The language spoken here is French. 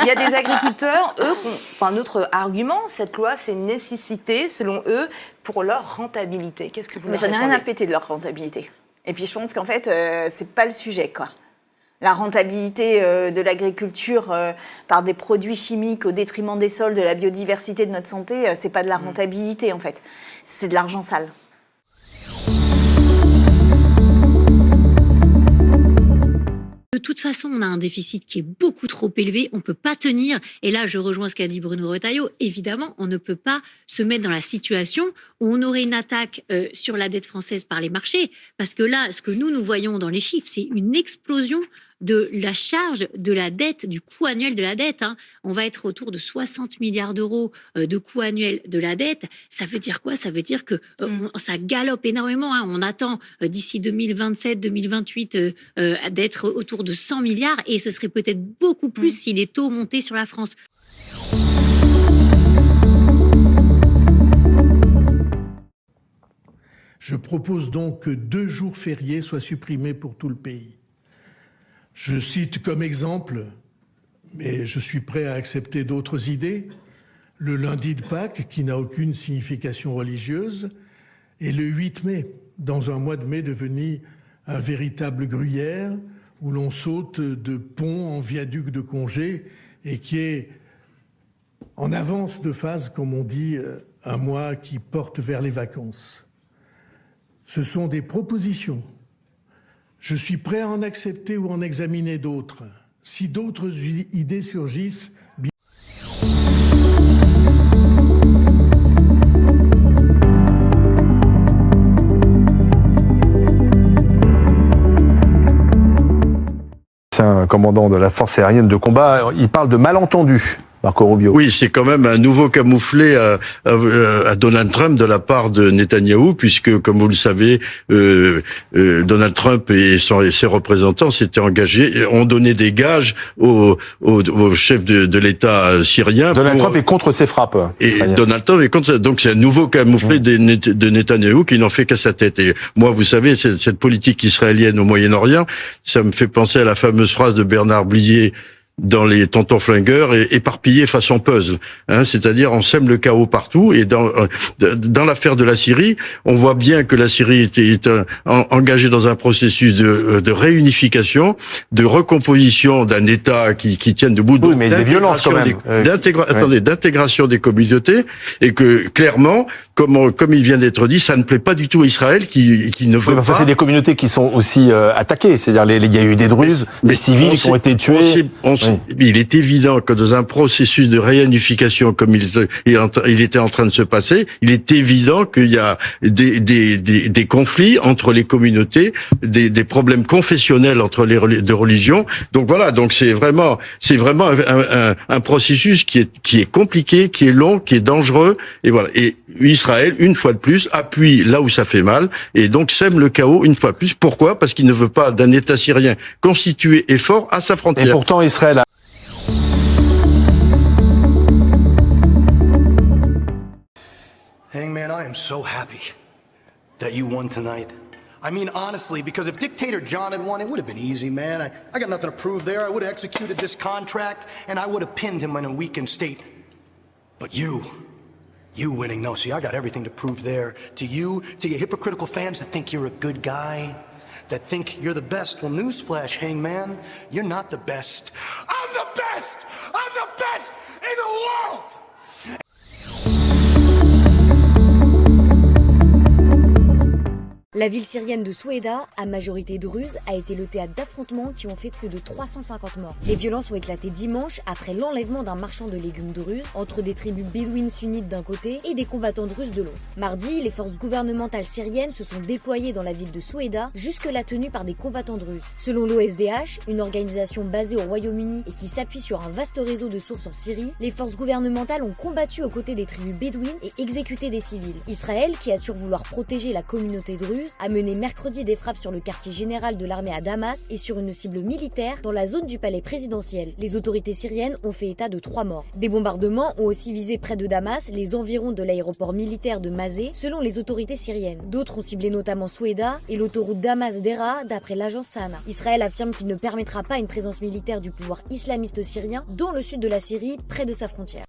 Il y a des agriculteurs, eux, enfin, notre argument, cette loi, c'est une nécessité, selon eux, pour leur rentabilité. Qu'est-ce que vous leur Mais j'en ai rien à répondez ? péter de leur rentabilité. Et puis je pense qu'en fait, c'est pas le sujet, quoi. La rentabilité de l'agriculture par des produits chimiques au détriment des sols, de la biodiversité, de notre santé, c'est pas de la rentabilité, en fait. C'est de l'argent sale. De toute façon, on a un déficit qui est beaucoup trop élevé, on ne peut pas tenir. Et là, je rejoins ce qu'a dit Bruno Retailleau. Évidemment, on ne peut pas se mettre dans la situation où on aurait une attaque sur la dette française par les marchés. Parce que là, ce que nous voyons dans les chiffres, c'est une explosion de la charge de la dette, du coût annuel de la dette. On va être autour de 60 milliards d'euros de coût annuel de la dette. Ça veut dire quoi ? Ça veut dire que ça galope énormément. On attend d'ici 2027-2028 d'être autour de 100 milliards et ce serait peut-être beaucoup plus si les taux montaient sur la France. Je propose donc que 2 jours fériés soient supprimés pour tout le pays. Je cite comme exemple, mais je suis prêt à accepter d'autres idées, le lundi de Pâques, qui n'a aucune signification religieuse, et le 8 mai, dans un mois de mai devenu un véritable gruyère, où l'on saute de pont en viaduc de congé, et qui est en avance de phase, comme on dit, un mois qui porte vers les vacances. Ce sont des propositions. Je suis prêt à en accepter ou en examiner d'autres. Si d'autres idées surgissent, C'est un commandant de la force aérienne de combat. Il parle de malentendus. Marco Rubio. Oui, c'est quand même un nouveau camouflet à Donald Trump de la part de Netanyahou, puisque, comme vous le savez, Donald Trump et ses représentants s'étaient engagés, ont donné des gages au chef de l'État syrien. Donald Trump est contre ces frappes. Et Donald Trump est contre. Donc c'est un nouveau camouflet de Netanyahou qui n'en fait qu'à sa tête. Et moi, vous savez, cette politique israélienne au Moyen-Orient, ça me fait penser à la fameuse phrase de Bernard Blier dans les tontons flingueurs, éparpillés façon puzzle, c'est-à-dire on sème le chaos partout. Et dans l'affaire de la Syrie, on voit bien que la Syrie était engagée dans un processus de réunification, de recomposition d'un État qui tienne debout, oui, mais des violences quand même, d'intégration des communautés, et que clairement, comme il vient d'être dit, ça ne plaît pas du tout à Israël qui ne veut pas. C'est des communautés qui sont aussi attaquées, c'est-à-dire il y a eu des Druzes, des civils qui ont été tués. Il est évident que dans un processus de réunification comme il était en train de se passer, il est évident qu'il y a des conflits entre les communautés, des problèmes confessionnels entre les deux religions. Donc voilà, donc c'est vraiment un processus qui est compliqué, qui est long, qui est dangereux, et voilà. Et Israël, une fois de plus, appuie là où ça fait mal, et donc sème le chaos une fois de plus. Pourquoi ? Parce qu'il ne veut pas d'un État syrien constitué et fort à sa frontière. Et pourtant, Israël a... Hangman, I am so happy that you won tonight. I mean, honestly, because if Dictator John had won, it would have been easy, man. I got nothing to prove there. I would have executed this contract, and I would have pinned him in a weakened state. But you winning, no, see, I got everything to prove there. To you, to your hypocritical fans that think you're a good guy, that think you're the best. Well, newsflash, Hangman, you're not the best. I'm the best! I'm the best in the world! La ville syrienne de Soueïda, à majorité druze, a été le théâtre d'affrontements qui ont fait plus de 350 morts. Les violences ont éclaté dimanche après l'enlèvement d'un marchand de légumes druze entre des tribus bédouines sunnites d'un côté et des combattants druzes de l'autre. Mardi, les forces gouvernementales syriennes se sont déployées dans la ville de Soueïda, jusque-là tenue par des combattants druzes. Selon l'OSDH, une organisation basée au Royaume-Uni et qui s'appuie sur un vaste réseau de sources en Syrie, les forces gouvernementales ont combattu aux côtés des tribus bédouines et exécuté des civils. Israël, qui assure vouloir protéger la communauté druze, Druze a mené mercredi des frappes sur le quartier général de l'armée à Damas et sur une cible militaire dans la zone du palais présidentiel. Les autorités syriennes ont fait état de 3 morts. Des bombardements ont aussi visé près de Damas les environs de l'aéroport militaire de Mazeh, selon les autorités syriennes. D'autres ont ciblé notamment Soueida et l'autoroute Damas-Dera, d'après l'agence Sana. Israël affirme qu'il ne permettra pas une présence militaire du pouvoir islamiste syrien dans le sud de la Syrie, près de sa frontière.